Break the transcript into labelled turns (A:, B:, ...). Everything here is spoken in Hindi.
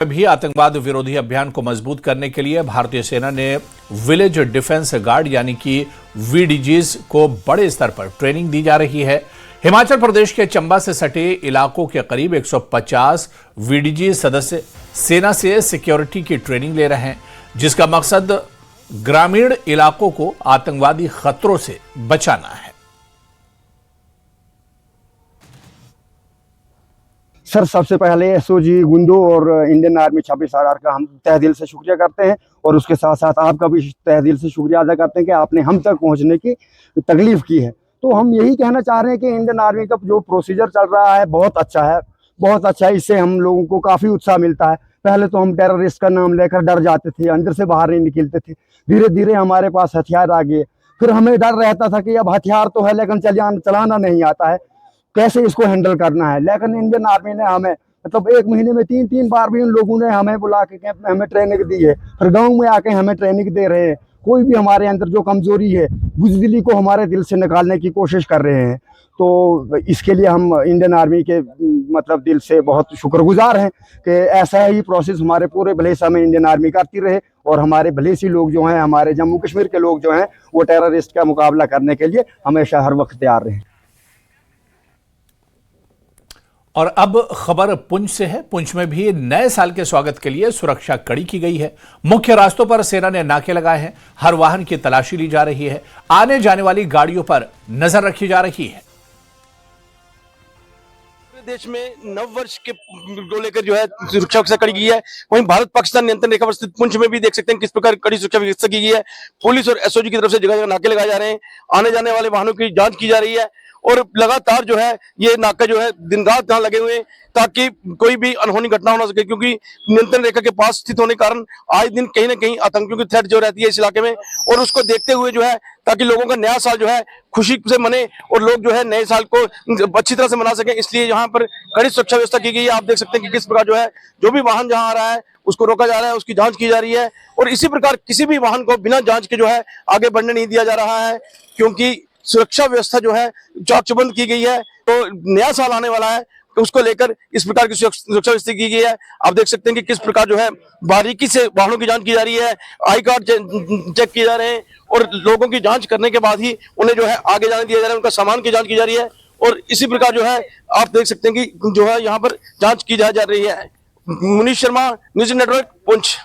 A: भी आतंकवाद विरोधी अभियान को मजबूत करने के लिए भारतीय सेना ने विलेज डिफेंस गार्ड यानी कि वीडीजीज को बड़े स्तर पर ट्रेनिंग दी जा रही है। हिमाचल प्रदेश के चंबा से सटे इलाकों के करीब 150 वीडीजी सदस्य सेना से सिक्योरिटी की ट्रेनिंग ले रहे हैं, जिसका मकसद ग्रामीण इलाकों को आतंकवादी खतरों से बचाना है।
B: सर, सबसे पहले एसओजी गुंडो और इंडियन आर्मी 26 आर का हम तहे दिल से शुक्रिया करते हैं और उसके साथ साथ आपका भी तहे दिल से शुक्रिया अदा करते हैं कि आपने हम तक पहुंचने की तकलीफ की है। तो हम यही कहना चाह रहे हैं कि इंडियन आर्मी का जो प्रोसीजर चल रहा है बहुत अच्छा है, बहुत अच्छा है। इससे हम लोगों को काफ़ी उत्साह मिलता है। पहले तो हम टेररिस्ट का नाम लेकर डर जाते थे, अंदर से बाहर नहीं निकलते थे। धीरे धीरे हमारे पास हथियार आ गए, फिर हमें डर रहता था कि अब हथियार तो है लेकिन चलाना नहीं आता है, कैसे इसको हैंडल करना है। लेकिन इंडियन आर्मी ने हमें मतलब 1 महीने में 3 बार भी उन लोगों ने हमें बुला के कैंप में हमें ट्रेनिंग दी है, फिर गांव में आके हमें ट्रेनिंग दे रहे हैं। कोई भी हमारे अंदर जो कमजोरी है, बुज़दिली को हमारे दिल से निकालने की कोशिश कर रहे हैं। तो इसके लिए हम इंडियन आर्मी के मतलब दिल से बहुत शुक्रगुजार हैं कि ऐसा ही प्रोसेस हमारे पूरे भले समय इंडियन आर्मी करती रहे और हमारे भले सी लोग जो हैं, हमारे जम्मू कश्मीर के लोग जो हैं, वो टेररिस्ट का मुकाबला करने के लिए हमेशा हर वक्त तैयार रहें।
A: और अब खबर पुंछ से है। पुंछ में भी नए साल के स्वागत के लिए सुरक्षा कड़ी की गई है। मुख्य रास्तों पर सेना ने नाके लगाए हैं, हर वाहन की तलाशी ली जा रही है, आने जाने वाली गाड़ियों पर नजर रखी जा रही है।
C: देश में नव वर्ष के को लेकर जो है सुरक्षा कड़ी की है। वहीं भारत पाकिस्तान नियंत्रण रेखा पर स्थित पुंछ में भी देख सकते हैं किस प्रकार कड़ी सुरक्षा व्यवस्था की गई है। पुलिस और एसओजी की तरफ से जगह जगह नाके लगाए जा रहे हैं, आने जाने वाले वाहनों की जांच की जा रही है और लगातार जो है ये नाका जो है दिन रात यहाँ लगे हुए हैं ताकि कोई भी अनहोनी घटना ना सके, क्योंकि नियंत्रण रेखा के पास स्थित होने के कारण आए दिन कहीं ना कहीं आतंकियों की थ्रेट जो रहती है इस इलाके में, और उसको देखते हुए जो है ताकि लोगों का नया साल जो है खुशी से मने और लोग जो है नए साल को अच्छी तरह से मना सकें, इसलिए यहाँ पर कड़ी सुरक्षा व्यवस्था की गई है। आप देख सकते हैं कि किस प्रकार जो है जो भी वाहन जहाँ आ रहा है उसको रोका जा रहा है, उसकी जांच की जा रही है और इसी प्रकार किसी भी वाहन को बिना जांच के जो है आगे बढ़ने नहीं दिया जा रहा है, क्योंकि सुरक्षा व्यवस्था जो है चाक चौबंद की गई है। तो नया साल आने वाला है, उसको लेकर इस प्रकार की सुरक्षा व्यवस्था की गई है। आप देख सकते हैं कि किस प्रकार जो है बारीकी से वाहनों की जांच की जा रही है, आई कार्ड चेक किए जा रहे हैं और लोगों की जांच करने के बाद ही उन्हें जो है आगे जाने दिया जा रहा है, उनका सामान की जांच की जा रही है और इसी प्रकार जो है आप देख सकते हैं कि जो है यहाँ पर जांच की जा रही है। Munish Sharma, news network, Poonch.